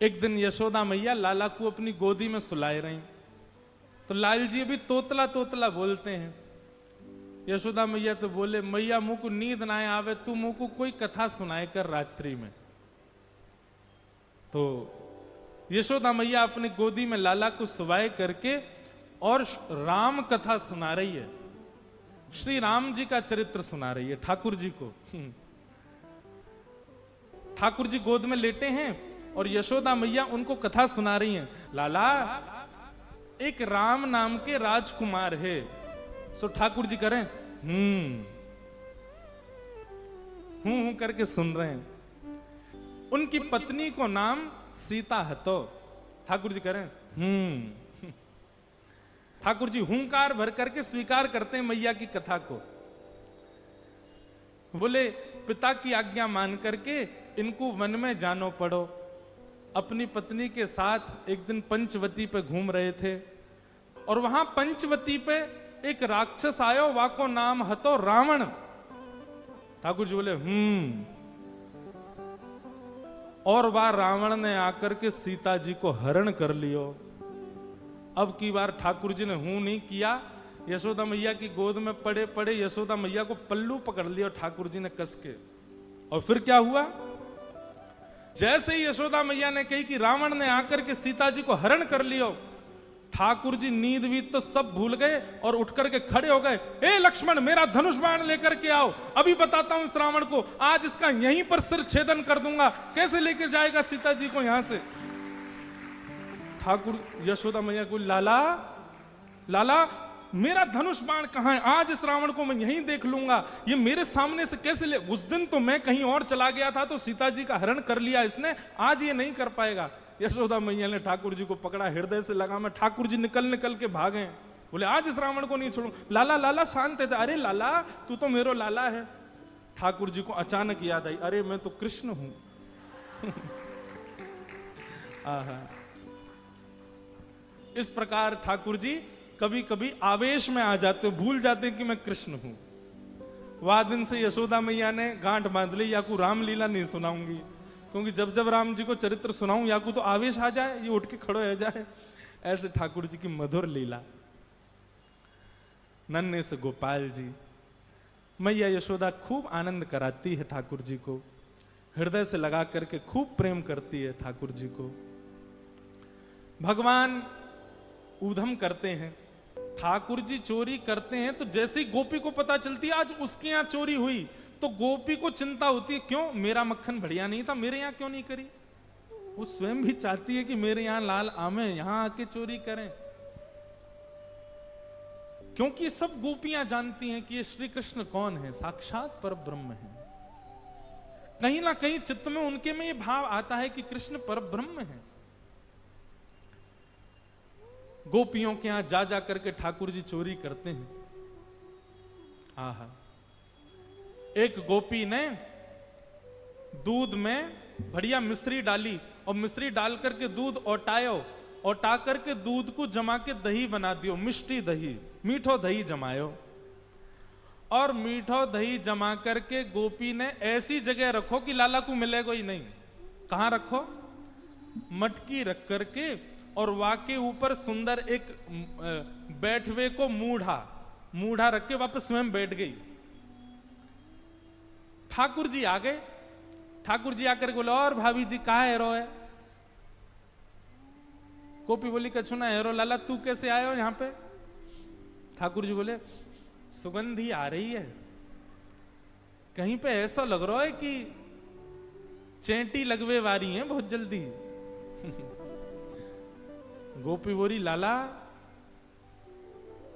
एक दिन यशोदा मैया लाला को अपनी गोदी में सुलाए रही, तो लाल जी अभी तोतला तोतला बोलते हैं। यशोदा मैया तो बोले, मैया मुँह को नींद ना आवे, तू मुँह को कोई कथा सुनाए कर रात्रि में। तो यशोदा मैया अपनी गोदी में लाला को सुवाए करके और राम कथा सुना रही है, श्री राम जी का चरित्र सुना रही है ठाकुर जी को। ठाकुर जी गोद में लेटे हैं और यशोदा मैया उनको कथा सुना रही हैं। लाला, एक राम नाम के राजकुमार है। सो ठाकुर जी करें हूं करके सुन रहे हैं। उनकी पत्नी को नाम सीता हतो। ठाकुर जी करें ठाकुर जी हुंकार भर करके स्वीकार करते हैं मैया की कथा को। बोले, पिता की आज्ञा मान करके इनको वन में जानो पड़ो। अपनी पत्नी के साथ एक दिन पंचवती पे घूम रहे थे और वहां पंचवती पे एक राक्षस आयो, वाको नाम हतो रावण। ठाकुर जी बोले और वह रावण ने आकर के सीता जी को हरण कर लियो। अब की बार ठाकुर जी ने हूं नहीं किया, यशोदा मैया की गोद में पड़े पड़े यशोदा मैया को पल्लू पकड़ लिया ठाकुर जी ने कस के। और फिर क्या हुआ, जैसे ही यशोदा मैया ने कही कि रावण ने आकर के सीता जी को हरण कर लियो, ठाकुर जी नींद वीत तो सब भूल गए और उठ करके खड़े हो गए। ए लक्ष्मण, मेरा धनुष बाण लेकर के आओ, अभी बताता हूं इस रावण को, आज इसका यहीं पर सिर छेदन कर दूंगा। कैसे लेकर जाएगा सीता जी को यहां से? ठाकुर यशोदा मैया को, लाला लाला, मेरा धनुष बाण कहां है? आज इस रावण को मैं यहीं देख लूंगा, ये मेरे सामने से कैसे ले? उस दिन तो मैं कहीं और चला गया था तो सीता जी का हरण कर लिया इसने, आज ये नहीं कर पाएगा। यशोदा मैया ने ठाकुर जी को पकड़ा, हृदय से लगा में। ठाकुर जी निकल निकल के भागे, बोले आज इस रावण को नहीं छोड़ू। लाला लाला शांत है। अरे लाला, तू तो मेरो लाला है। ठाकुर जी को अचानक याद आई, अरे मैं तो कृष्ण हूं। आहा, इस प्रकार ठाकुर जी कभी कभी आवेश में आ जाते, भूल जाते कि मैं कृष्ण हूं। वह दिन से यशोदा मैया ने गांठ बांध ली, या को रामलीला नहीं सुनाऊंगी, क्योंकि जब जब राम जी को चरित्र सुनाऊं या को तो आवेश आ जाए, ये उठ के खड़ो हो जाए। ऐसे ठाकुर जी की मधुर लीला। नन्हे से गोपाल जी, मैया यशोदा खूब आनंद कराती है ठाकुर जी को, हृदय से लगा करके खूब प्रेम करती है ठाकुर जी को। भगवान ऊधम करते हैं, ठाकुर जी चोरी करते हैं, तो जैसे ही गोपी को पता चलती है आज उसके यहां चोरी हुई, तो गोपी को चिंता होती है, क्यों मेरा मक्खन बढ़िया नहीं था, मेरे यहां क्यों नहीं करी? वो स्वयं भी चाहती है कि मेरे यहां लाल आमे, यहां आके चोरी करें। क्योंकि सब गोपियां जानती हैं कि ये श्री कृष्ण कौन है, साक्षात पर ब्रह्म है। कहीं ना कहीं चित्त में उनके में ये भाव आता है कि कृष्ण पर ब्रह्म है। गोपियों के यहां जा जा करके ठाकुर जी चोरी करते हैं। आहा, एक गोपी ने दूध में बढ़िया मिश्री डाली और मिश्री डाल करके दूध ओटायो, ओटा करके दूध को जमा के दही बना दियो, मिष्टी दही, मीठो दही जमायो। और मीठो दही जमा करके गोपी ने ऐसी जगह रखो कि लाला को मिलेगा ही नहीं। कहां रखो? मटकी रख करके, और वाके ऊपर सुंदर एक बैठवे को मूढ़ा रख के वापस स्वयं बैठ गई। ठाकुर जी आ गए। ठाकुर जी आकर बोले, और भाभी जी कहा हेरो है? गोपी बोली, कछु ना हेरो। लाला तू कैसे आए हो यहां पे? ठाकुर जी बोले, सुगंधी आ रही है, कहीं पे ऐसा लग रहा है कि चेंटी लगवे वारी है बहुत जल्दी। गोपी बोली, लाला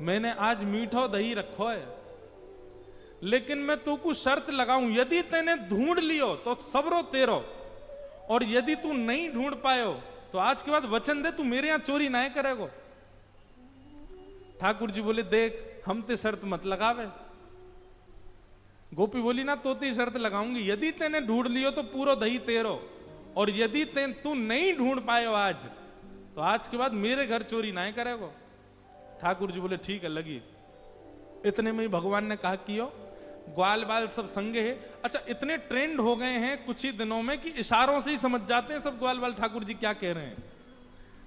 मैंने आज मीठो दही रखो है, लेकिन मैं तू को शर्त लगाऊं, यदि तेने ढूंढ लियो तो सबरो तेरो, और यदि तू नहीं ढूंढ पायो तो आज के बाद वचन दे तू मेरे यहां चोरी ना करेगो। ठाकुर जी बोले, देख हम ते शर्त मत लगावे। गोपी बोली, ना तो ती शर्त लगाऊंगी, यदि तेने ढूंढ लियो तो पूरा दही तेरो, और यदि तू नहीं ढूंढ पायो आज, तो आज के बाद मेरे घर चोरी ना करेगो। ठाकुर जी बोले, ठीक है लगी। इतने में ही भगवान ने कहा कियो, ग्वाल बाल सब संगे है। अच्छा, इतने ट्रेंड हो गए हैं कुछ ही दिनों में कि इशारों से ही समझ जाते हैं सब ग्वाल बाल ठाकुर जी क्या कह रहे हैं।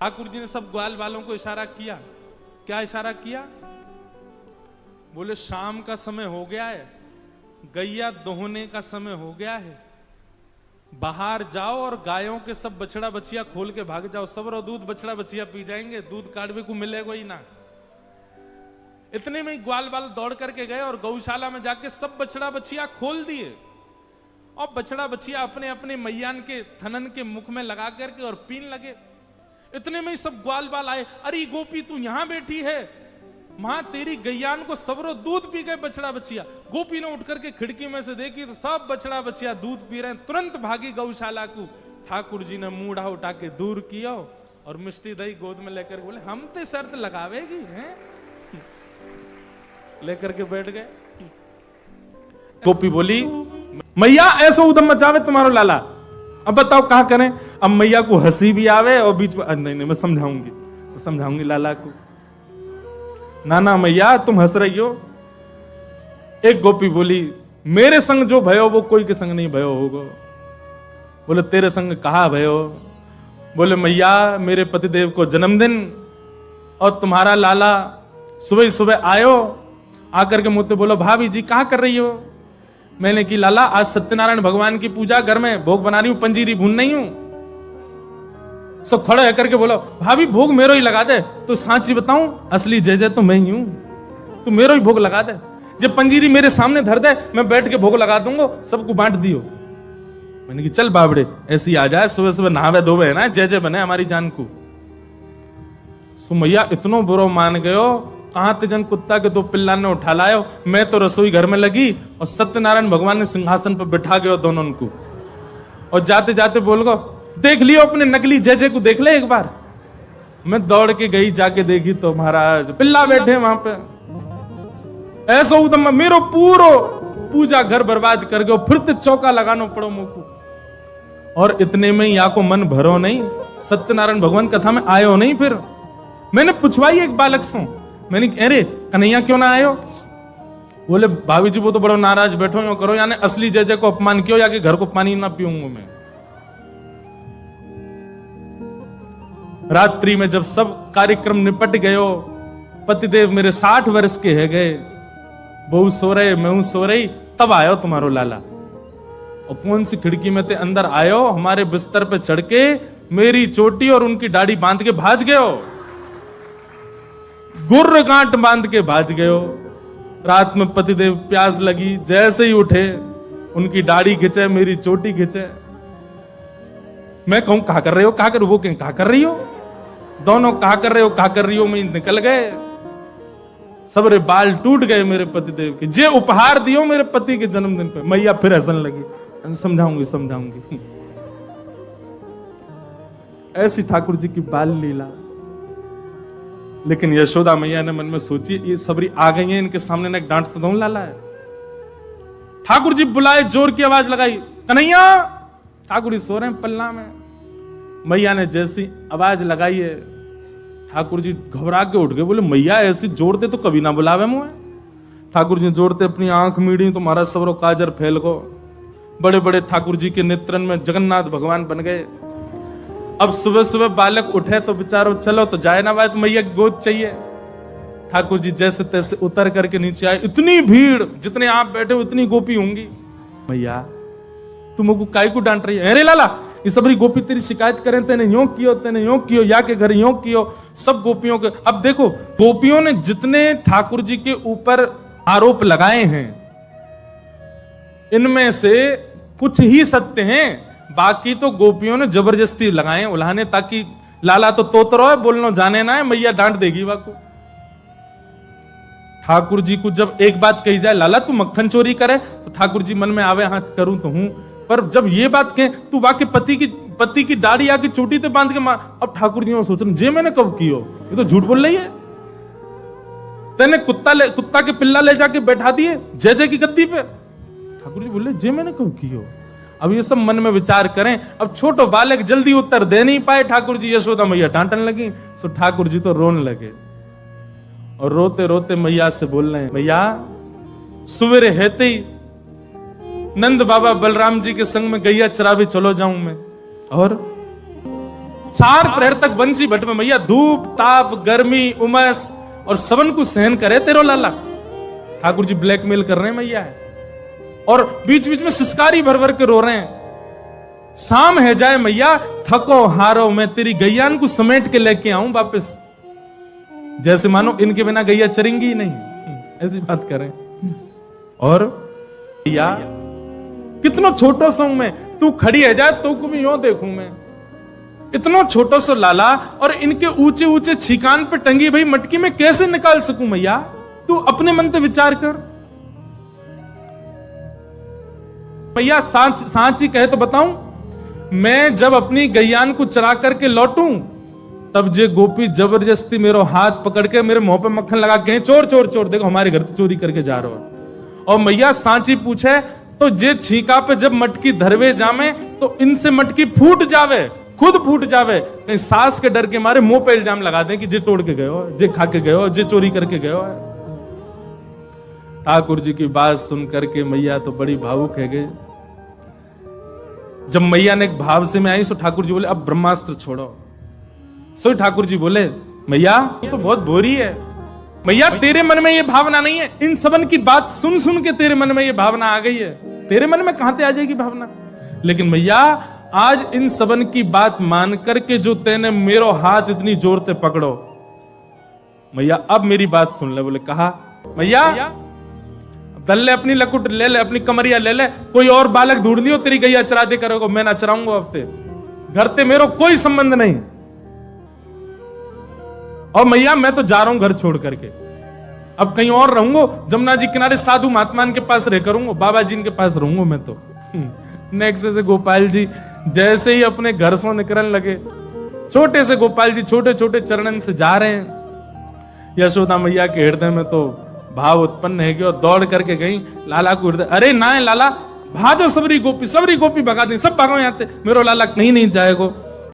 ठाकुर जी ने सब ग्वाल बालों को इशारा किया। क्या इशारा किया? बोले शाम का समय हो गया है, गैया दोहने का समय हो गया है, बाहर जाओ और गायों के सब बछड़ा बछिया खोल के भाग जाओ, सब रो दूध बछड़ा बछिया पी जाएंगे, दूध काटवे को मिलेगा ही ना। इतने में ही ग्वाल बाल दौड़ करके गए और गौशाला में जाके सब बछड़ा बछिया खोल दिए और बछड़ा बछिया अपने अपने मैयान के थनन के मुख में लगा करके और पीन लगे। इतने में ही सब ग्वाल बाल आए, अरे गोपी तू यहां बैठी है, मां तेरी गैयान को सबरो दूध पी गए बछड़ा बछिया। गोपी ने उठ करके खिड़की में से देखी तो सब बछड़ा बछिया दूध पी रहे हैं, तुरंत भागी गौशाला को। ठाकुर जी ने मूढ़ा उठा के दूर किया और मिष्टी दही गोद में लेकर बोले हम तो शर्त लगावेगी हैं, लेकर के बैठ गए। गोपी बोली मैया ऐसा उदम मचावे तुम्हारो लाला, अब बताओ कहां करें। अब मैया को हंसी भी आवे और बीच में नहीं मैं समझाऊंगी लाला को। ना मैया तुम हंस रही हो। एक गोपी बोली मेरे संग जो भयो वो कोई के संग नहीं भयो होगा। बोले तेरे संग कहा भयो? बोले मैया मेरे पतिदेव को जन्मदिन और तुम्हारा लाला सुबह सुबह आयो, आकर के मुझसे बोलो भाभी जी कहां कर रही हो? मैंने की लाला आज सत्यनारायण भगवान की पूजा, घर में भोग बना रही हूं, पंजीरी भून नहीं हूं। सब खड़े होकर के बोलो भाभी भोग मेरो ही लगा दे। तो सांची बताऊं असली जय जय तो मैं ही हूं, तू मेरो ही भोग लगा दे। जब पंजीरी मेरे सामने धर दे मैं बैठ के भोग लगा दूंगा, सबको बांट दियो। मैंने की चल बाबड़े ऐसी आ जाए, सुबह सुबह नहावे धोवे है ना, जय जय बने हमारी जान को। सुमैया इतनो बुरो मान गयो, कहां जन कुत्ता के दो पिल्ला ने उठा लायो। मैं तो रसोई घर में लगी और सत्यनारायण भगवान ने सिंहासन पर बिठा गयो दोनों को, और जाते जाते बोल गो देख लियो अपने नकली जय जय को, देख ले एक बार। मैं दौड़ के गई, जाके देखी तो महाराज पिल्ला बैठे वहां पे। ऐसा उदम मेरो पूरो पूजा घर बर्बाद कर गयो, फिर तो चौका लगाना पड़ो मुझको। और इतने में या को मन भरो नहीं, सत्यनारायण भगवान कथा में आयो नहीं। फिर मैंने पूछवाई एक बालक से, मैंने अरे कन्हैया क्यों ना आयो? बोले भाभी जी वो तो बड़ो नाराज बैठो यो करो, यानी असली जय जय को अपमान क्यों, या कि घर को पानी ना पीऊंगा मैं। रात्रि में जब सब कार्यक्रम निपट गयो, पतिदेव मेरे 60 वर्ष के है गए, बहू सो रहे मैं सो रही, तब आयो तुम्हारो लाला। और कौन सी खिड़की में ते अंदर आयो, हमारे बिस्तर पे चढ़ के मेरी चोटी और उनकी दाढ़ी बांध के भाज गयो, गुर्र गांठ बांध के भाज गयो। रात में पतिदेव प्यास लगी, जैसे ही उठे उनकी दाढ़ी खिंचे, मेरी चोटी खिंचे। मैं कहूं कहा कर रहे हो, कहा कर, वो कहें कहा कर रही हो, दोनों कहा कर रहे हो, कहा कर रही हो, मैं निकल गए। सबरे बाल टूट गए मेरे पतिदेव के, जे उपहार दियो मेरे पति के जन्मदिन पे। मैया फिर हंसने लगी, समझाऊंगी। ऐसी ठाकुर जी की बाल लीला। लेकिन यशोदा मैया ने मन में सोची ये सबरी आ गई है, इनके सामने ना डांट तो दूं लाला है। ठाकुर जी बुलाए, जोर की आवाज लगाई, कन्हैया। ठाकुर जी सो रहे हैं पल्ला में। मैया ने जैसी आवाज लगाई है, ठाकुर जी घबरा के उठ गए। बोले मैया ऐसी जोर दे तो कभी ना बुलावे मुझे। ठाकुर जी जोड़ते अपनी आंख मीड़ी तो महाराज सबरो काजर फैल गो। बड़े बड़े ठाकुर जी के नेत्रन में जगन्नाथ भगवान बन गए। अब सुबह सुबह बालक उठे तो बेचारो चलो तो जाए ना भाई, तो मैया की गोद चाहिए। ठाकुर जी जैसे तैसे उतर करके नीचे आए। इतनी भीड़, जितने आप बैठे हो उतनी गोपी होंगी। मैया तुमको काय को डांट रही है? अरे लाला ये सबरी गोपी तेरी शिकायत करें, तेने यूं कियो, या के घर यूं कियो। सब गोपियों के, अब देखो गोपियों ने जितने ठाकुर जी के ऊपर आरोप लगाए हैं, इनमें से कुछ ही सत्य हैं, बाकी तो गोपियों ने जबरदस्ती लगाए उल्हाने, ताकि लाला तो तोतरो है, बोलनो जाने ना है, मैया डांट देगी वाको। ठाकुर जी को जब एक बात कही जाए, लाला तू मक्खन चोरी करे, तो ठाकुर जी मन में आवे हाँ करूं तो हूं, पर जब ये बात कहे तू वाके पति की दाढ़ी आके चोटी ते बांध के मार, अब ठाकुर जी सोच रहे जे मैंने कब कियो, ये तो झूठ बोल रही है। तेने कुत्ता के पिल्ला ले जाके बैठा दिए जय जय की गद्दी पे। ठाकुर जी बोले जे मैंने कब कियो। अब ये सब मन में विचार करें। अब छोटो बालक जल्दी उत्तर दे नहीं पाए, ठाकुर जी यशोदा मैया डांटने लगी, तो ठाकुर जी तो रोने लगे और रोते रोते मैया से बोल रहे हैं, मैया सवेरे हेते ही नंद बाबा बलराम जी के संग में गैया चरावे चलो जाऊं मैं। और 4 प्रहर तक बंसी भट्ट में मैया धूप ताप गर्मी उमस और सबन को सहन करे तेरो लाला। ठाकुर जी ब्लैकमेल कर रहे हैं मैया है, और बीच बीच में सिसकारी भर भर के रो रहे हैं। शाम है जाए मैया, थको हारो मैं तेरी गैयान को समेट के लेके आऊं वापस। जैसे मानो इनके बिना गैया चरेंगी ही नहीं, ऐसी बात करें। और या कितना छोटा सा हूं मैं, तू खड़ी है जाए तो को भी यूं देखूं मैं। इतना छोटा सा लाला और इनके ऊंचे ऊंचे छिकान पे टंगी भाई मटकी में कैसे निकाल सकूं मैया? तू अपने मन से विचार कर मैया। सांची कहे तो बताऊं, मैं जब अपनी गैयान को चरा करके लौटूं तब जे गोपी जबरदस्ती मेरा हाथ पकड़ के मेरे मुंह पे मक्खन लगा के चोर चोर चोर, देखो हमारे घर से चोरी करके जा रहा हो। और मैया सांची पूछे तो जे छीका पे जब मटकी धरवे जामे तो इनसे मटकी फूट जावे, खुद फूट जावे, कहीं सास के डर के मारे मुंह पे इल्जाम लगा दें कि जे तोड़ के गए हो, जे खा के गए हो, जे चोरी करके गए हो। ठाकुर जी की बात सुन करके मैया तो बड़ी भावुक है गई। जब मैया ने एक भाव से में आई सो ठाकुर जी बोले अब ब्रह्मास्त्र छोड़ो। सो ठाकुर जी बोले मैया ये तो बहुत बोरी है मैया, तेरे मन में ये भावना नहीं है। इन सबन की बात सुन सुन के तेरे मन में ये भावना आ गई है, तेरे मन में कहां से आ जाएगी भावना? लेकिन मैया आज इन सबन की बात मान करके जो तेने मेरो हाथ इतनी जोर से पकड़ो मैया, अब मेरी बात सुन ले। बोले कहा मैया दल ले अपनी लकुट ले ले, अपनी कमरिया ले ले, कोई और बालक ढूंढ लियो, तेरी गैया चरा दे करोगे, मैं ना चराऊंगा। अब ते घर ते मेरो कोई संबंध नहीं। और मैया मैं तो जा रहा हूं घर छोड़ करके, अब कहीं और रहूंगा, जमुना जी किनारे साधु महात्मा के पास रह करूंगा, बाबा जी के पास रहूंगा मैं तो। नेक्स्ट से गोपाल जी जैसे ही अपने घर से निकलने लगे, छोटे से गोपाल जी छोटे छोटे चरणन से जा रहे हैं। यशोदा मैया के हृदय में तो भाव उत्पन्न है कि और दौड़ करके गई लाला को हृदय, अरे ना लाला भाजो सबरी गोपी भगा दी, सब भागो यहाँ से, मेरो लाला कहीं नहीं जाएगो।